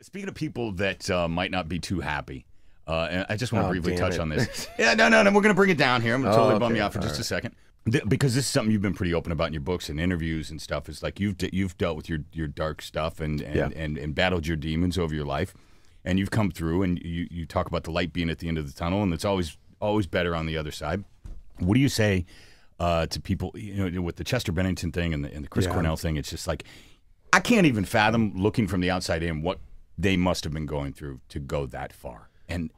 Speaking of people that might not be too happy, and I just want to briefly touch on this. Yeah, no, we're going to bring it down here. I'm going to totally bum you out for just a second. Because this is something you've been pretty open about in your books and interviews and stuff. Is like you've dealt with your dark stuff and battled your demons over your life, and you've come through and you talk about the light being at the end of the tunnel, and it's always better on the other side. What do you say to people, with the Chester Bennington thing and the Chris Cornell thing? It's just like I can't even fathom looking from the outside in what they must have been going through to go that far. And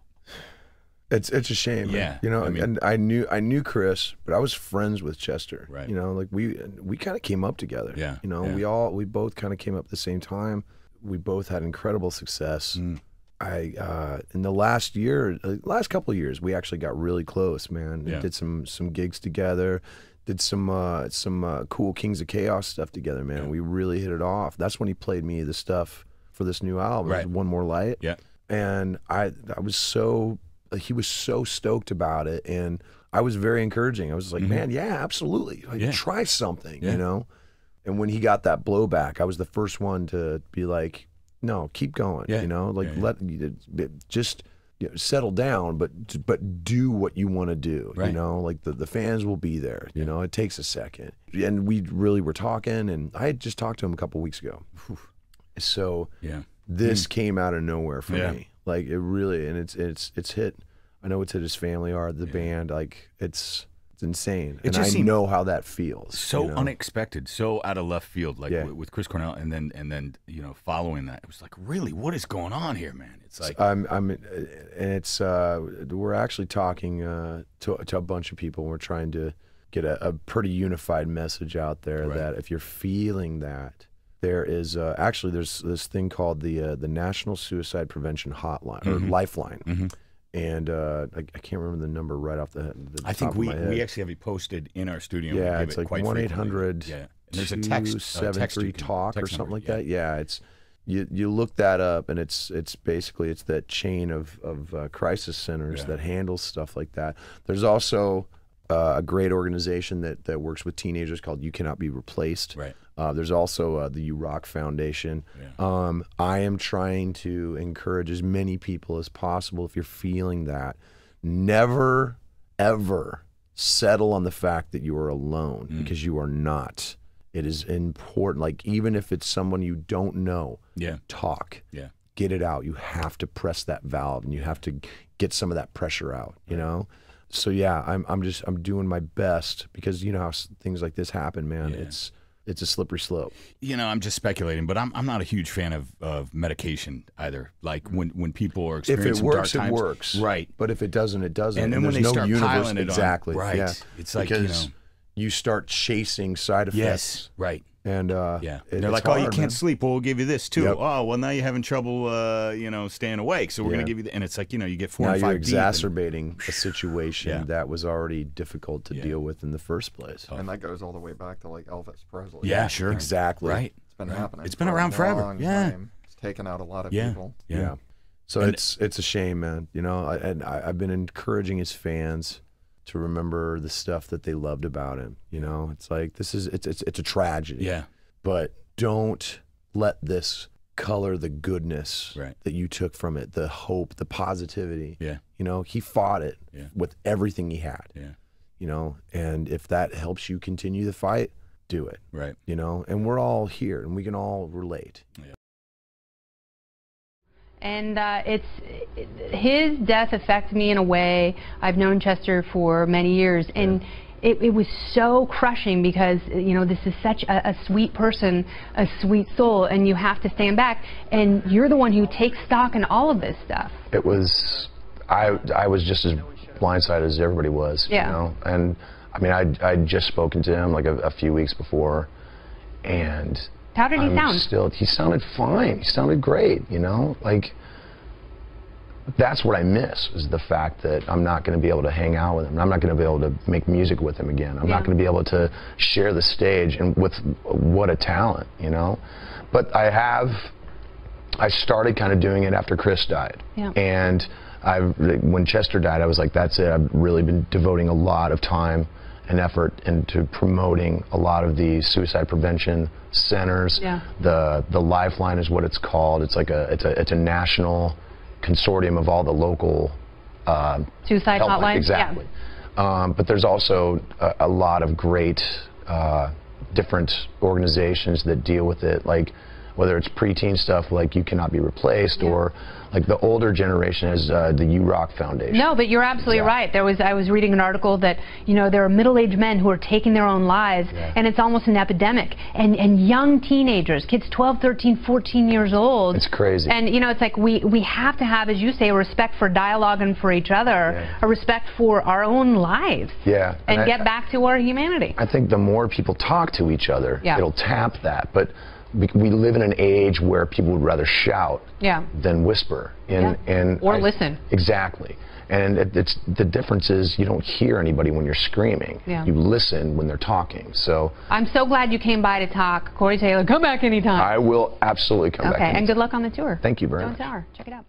it's a shame. Yeah, I mean, and I knew Chris, but I was friends with Chester. Right. Like we kind of came up together. Yeah. We both kind of came up at the same time. We both had incredible success. In the last couple of years, we actually got really close, man. Yeah. Did some gigs together. Did some cool Kings of Chaos stuff together, man. Yeah. We really hit it off. That's when he played me the stuff for this new album, Right. One More Light. Yeah. And he was so stoked about it, and I was very encouraging. I was like, man, yeah, absolutely. Try something, And when he got that blowback, I was the first one to be like, no, keep going, just settle down, but do what you want to do, right. Like the fans will be there, it takes a second. And we really were talking, and I had just talked to him a couple weeks ago. So this came out of nowhere for me. Like it really, and it's hit. I know it's hit his family, the band. Like it's insane, and I know how that feels. So unexpected, so out of left field, like with Chris Cornell, and then following that, it was like, really, what is going on here, man? It's like we're actually talking to a bunch of people. And we're trying to get a pretty unified message out there that if you're feeling that. There is actually there's this thing called the National Suicide Prevention Hotline or Lifeline, and I can't remember the number right off the I top think of my head. we actually have it posted in our studio. Yeah, it's like 1-800 and there's a text 273 talk or something like that. Yeah, it's you look that up, and it's basically that chain of crisis centers that handles stuff like that. There's also a great organization that works with teenagers called You Cannot Be Replaced. Right. There's also the You Rock Foundation. Yeah. I am trying to encourage as many people as possible, if you're feeling that, never, ever settle on the fact that you are alone, because you are not. It is important. Like, even if it's someone you don't know, talk. Yeah. Get it out. You have to press that valve, and you have to get some of that pressure out, So yeah, I'm doing my best, because you know how things like this happen, man. Yeah. It's a slippery slope. I'm just speculating, but I'm not a huge fan of medication either. Like when people are experiencing dark times, if it works, it works. Right. But if it doesn't, it doesn't. And then when they start piling it on, right? Yeah. It's like because you start chasing side effects. Yes. Right. And they're like, oh, you can't sleep. Well, we'll give you this too. Yep. Oh, well, now you're having trouble, staying awake. So we're going to give you and it's like, you get 4 and 5 Now you're deep exacerbating a situation that was already difficult to deal with in the first place. And that goes all the way back to like Elvis Presley. Yeah, sure. Exactly. Right. It's been happening. It's been around forever. Yeah. Time. It's taken out a lot of people. Yeah. So it's a shame, man. And I've been encouraging his fans to remember the stuff that they loved about him. It's like, it's a tragedy. Yeah. But don't let this color the goodness that you took from it, the hope, the positivity. Yeah. He fought it with everything he had. Yeah. And if that helps you continue the fight, do it. Right. And we're all here, and we can all relate. Yeah. And his death affected me in a way. I've known Chester for many years, and it was so crushing, because this is such a sweet person, a sweet soul, and you have to stand back, and you're the one who takes stock in all of this stuff. It was, I was just as blindsided as everybody was. And I mean, I'd just spoken to him like a few weeks before, and how did he sound? He sounded fine. He sounded great, like, that's what I miss, is the fact that I'm not going to be able to hang out with him. I'm not going to be able to make music with him again. I'm not going to be able to share the stage, and with what a talent, But I started kind of doing it after Chris died. Yeah. And when Chester died, I was like, that's it. I've really been devoting a lot of time an effort into promoting a lot of the suicide prevention centers. Yeah. The Lifeline is what it's called. It's like it's a national consortium of all the local suicide hotlines. Exactly. Yeah. But there's also a lot of great different organizations that deal with it, like whether it's preteen stuff like You Cannot Be Replaced, or like the older generation is the U-Rock Foundation. No, but you're absolutely right. I was reading an article that, you know, there are middle-aged men who are taking their own lives, and it's almost an epidemic. And young teenagers, kids 12, 13, 14 years old. It's crazy. And, you know, it's like we have to have, as you say, a respect for dialogue and for each other, a respect for our own lives. Yeah. And get back to our humanity. I think the more people talk to each other, it'll tap that. But we live in an age where people would rather shout than whisper. Or listen. Exactly. And the difference is you don't hear anybody when you're screaming. You listen when they're talking. So I'm so glad you came by to talk. Corey Taylor, come back anytime. I will absolutely come back anytime. And good luck on the tour. Thank you very much. Jones Hour. Check it out.